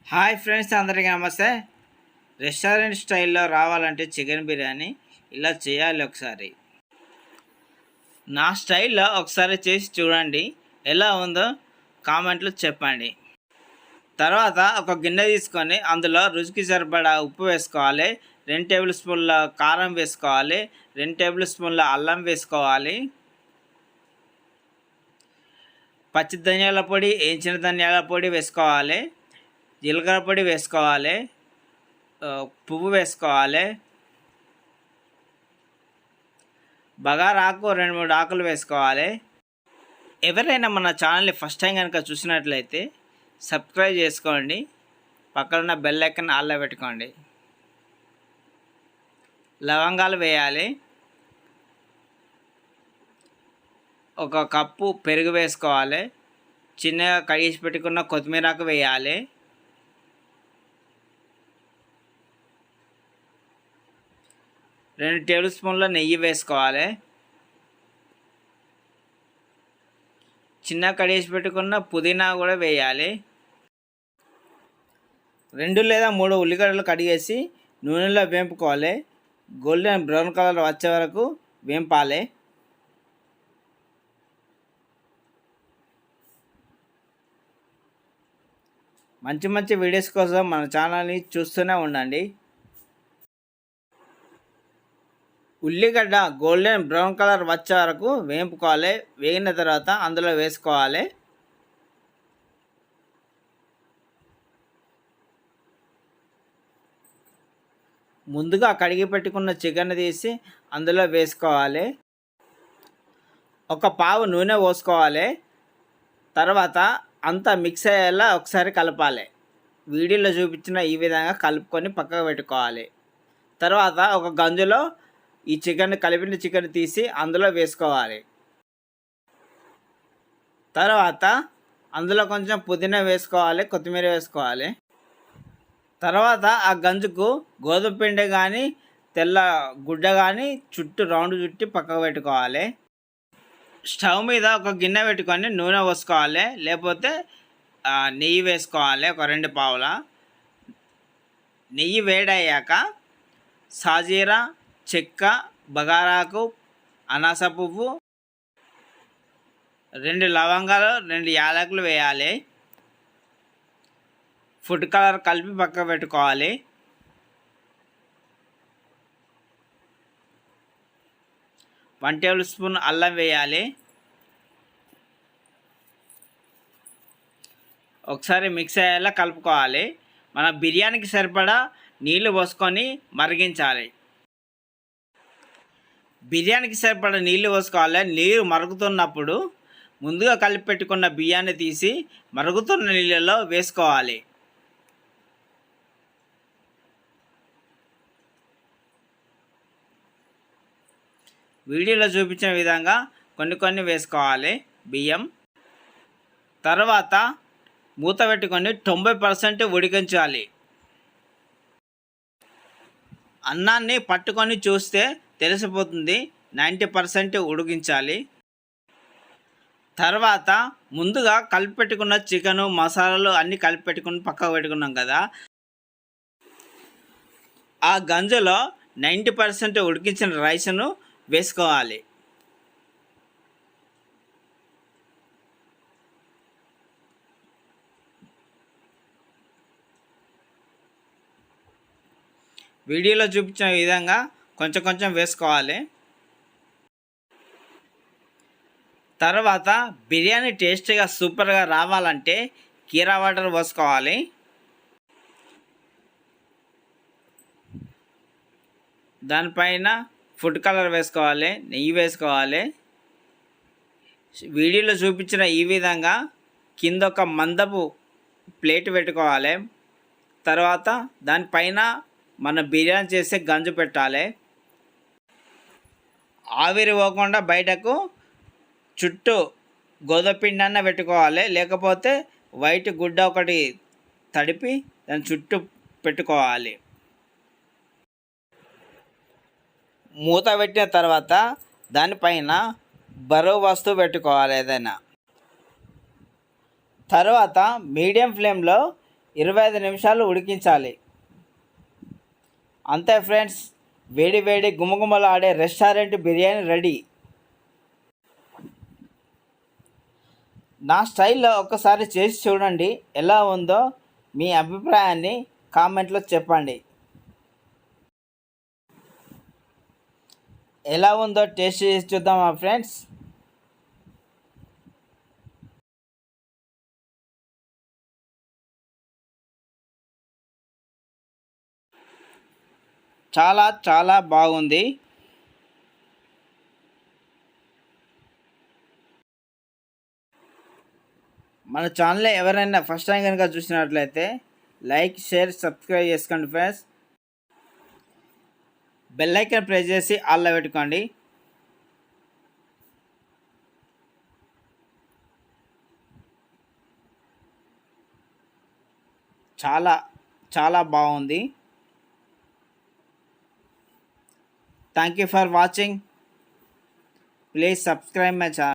Hi friends, అందరికీ నమస్తే. Restaurant స్టైల్లో రావాలంటే చికెన్ బిర్యానీ ఇలా చేయాలి. ఒకసారి నా స్టైల్లో ఒకసారి చేసి చూడండి, ఎలా ఉందో కామెంట్లో చెప్పండి. తర్వాత ఒక గిన్నె తీసుకొని అందులో రుచికి సరిపడా ఉప్పు వేసుకోవాలి, 2 టేబుల్ స్పూన్ల కారం వేసుకోవాలి, 2 టేబుల్ స్పూన్ల అల్లం వేసుకోవాలి, పచ్చి ధనియాల పొడి, వేయించిన ధనియాల పొడి వేసుకోవాలి, జీలకర్ర పొడి వేసుకోవాలి, పువ్వు వేసుకోవాలి, బగారాకు 2-3 ఆకులు వేసుకోవాలి. ఎవరైనా మన ఛానల్ని ఫస్ట్ టైం కనుక చూసినట్లయితే సబ్స్క్రైబ్ చేసుకోండి, పక్కన బెల్ ఐకాన్ ఆన్లో పెట్టుకోండి. లవంగాలు వేయాలి, 1 కప్పు పెరుగు వేసుకోవాలి, చిన్నగా కడిగేసి పెట్టుకున్న కొత్తిమీరకు వేయాలి, 2 టేబుల్ స్పూన్ల నెయ్యి వేసుకోవాలి, చిన్న కడిగేసి పెట్టుకున్న పుదీనా కూడా వేయాలి, 2 లేదా 3 ఉల్లిగడ్డలు కడిగేసి నూనెలో వేపుకోవాలి. గోల్డెన్ బ్రౌన్ కలర్ వచ్చే వరకు వేపాలి. మంచి మంచి వీడియోస్ కోసం మన ఛానల్ని చూస్తూనే ఉండండి. ఉల్లిగడ్డ గోల్డెన్ బ్రౌన్ కలర్ వచ్చే వరకు వేపుకోవాలి. వేగిన తర్వాత అందులో వేసుకోవాలి. ముందుగా కడిగి పెట్టుకున్న చికెన్ తీసి అందులో వేసుకోవాలి. 1 పావు నూనె పోసుకోవాలి. తర్వాత అంతా మిక్స్ అయ్యేలా ఒకసారి కలపాలి. వీడియోలో చూపించిన ఈ విధంగా కలుపుకొని పక్కకు పెట్టుకోవాలి. తర్వాత ఒక గంజులో ఈ కలిపిన చికెన్ తీసి అందులో వేసుకోవాలి. తర్వాత అందులో కొంచెం పుదీనా వేసుకోవాలి, కొత్తిమీర వేసుకోవాలి. తర్వాత ఆ గంజుకు గోధుమ పిండి కానీ తెల్ల గుడ్డ కానీ చుట్టూ రౌండ్ చుట్టి పక్కకు పెట్టుకోవాలి. స్టవ్ మీద ఒక గిన్నె పెట్టుకొని నూనె పోసుకోవాలి, లేకపోతే నెయ్యి వేసుకోవాలి. 2 పావుల నెయ్యి వేడయ్యాక సాజీరా, చెక్క, బగారాకు, అనాస పువ్వు, 2 లవంగాలు, 2 యాలకులు వేయాలి. ఫుడ్ కలర్ కలిపి పక్క పెట్టుకోవాలి. వన్ టేబుల్ స్పూన్ అల్లం వేయాలి. ఒకసారి మిక్స్ అయ్యేలా కలుపుకోవాలి. మన బిర్యానీకి సరిపడా నీళ్లు పోసుకొని మరిగించాలి. బిర్యానీకి సరిపడా నీళ్లు పోసుకోవాలి. నీరు మరుగుతున్నప్పుడు ముందుగా కలిపి పెట్టుకున్న బియ్యాన్ని తీసి మరుగుతున్న నీళ్ళలో వేసుకోవాలి. వీడియోలో చూపించిన విధంగా కొన్ని వేసుకోవాలి బియ్యం. తర్వాత మూత పెట్టుకొని 90% ఉడికించాలి. అన్నాన్ని పట్టుకొని చూస్తే తెలిసిపోతుంది, 90% ఉడికించాలి. తర్వాత ముందుగా కలిపి పెట్టుకున్న చికెను, మసాలాలు అన్నీ కలిపి పెట్టుకుని పక్కకు పెట్టుకున్నాం కదా, ఆ గంజలో 90% ఉడికించిన రైస్ను వేసుకోవాలి. వీడియోలో చూపించిన విధంగా కొంచెం వేసుకోవాలి. తర్వాత బిర్యానీ టేస్టీగా సూపర్గా రావాలంటే కీరా వాటర్ పోసుకోవాలి. దానిపైన ఫుడ్ కలర్ వేసుకోవాలి, నెయ్యి వేసుకోవాలి. వీడియోలో చూపించిన ఈ విధంగా కింద ఒక మందపు ప్లేట్ పెట్టుకోవాలి. తర్వాత దానిపైన మన బిర్యానీ చేసే గంజు పెట్టాలి. ఆవిరి పోకుండా బయటకు చుట్టూ గోధుమ పిండి అన్న పెట్టుకోవాలి, లేకపోతే వైట్ గుడ్డ ఒకటి తడిపి దాని చుట్టూ పెట్టుకోవాలి. మూత పెట్టిన తర్వాత దానిపైన బరువు వస్తువు పెట్టుకోవాలి ఏదైనా. తర్వాత మీడియం ఫ్లేమ్లో 25 నిమిషాలు ఉడికించాలి. అంతే ఫ్రెండ్స్, వేడి వేడి గుమగుమలాడే రెస్టారెంట్ బిర్యానీ రెడీ. నా స్టైల్లో ఒక్కసారి చేసి చూడండి. ఎలా ఉందో మీ అభిప్రాయాన్ని కామెంట్లో చెప్పండి. ఎలా ఉందో టేస్ట్ చేసి చూద్దామా ఫ్రెండ్స్? చాలా చాలా బాగుంది. మన ఛానల్ ఎవరైనా ఫస్ట్ టైం కనుక చూసినట్లయితే లైక్, షేర్, సబ్స్క్రైబ్ చేసుకోండి ఫ్రెండ్స్. బెల్ ఐకాన్ ప్రెస్ చేసి ఆల్లో పెట్టుకోండి. చాలా చాలా బాగుంది. Thank you for watching. Please subscribe my channel.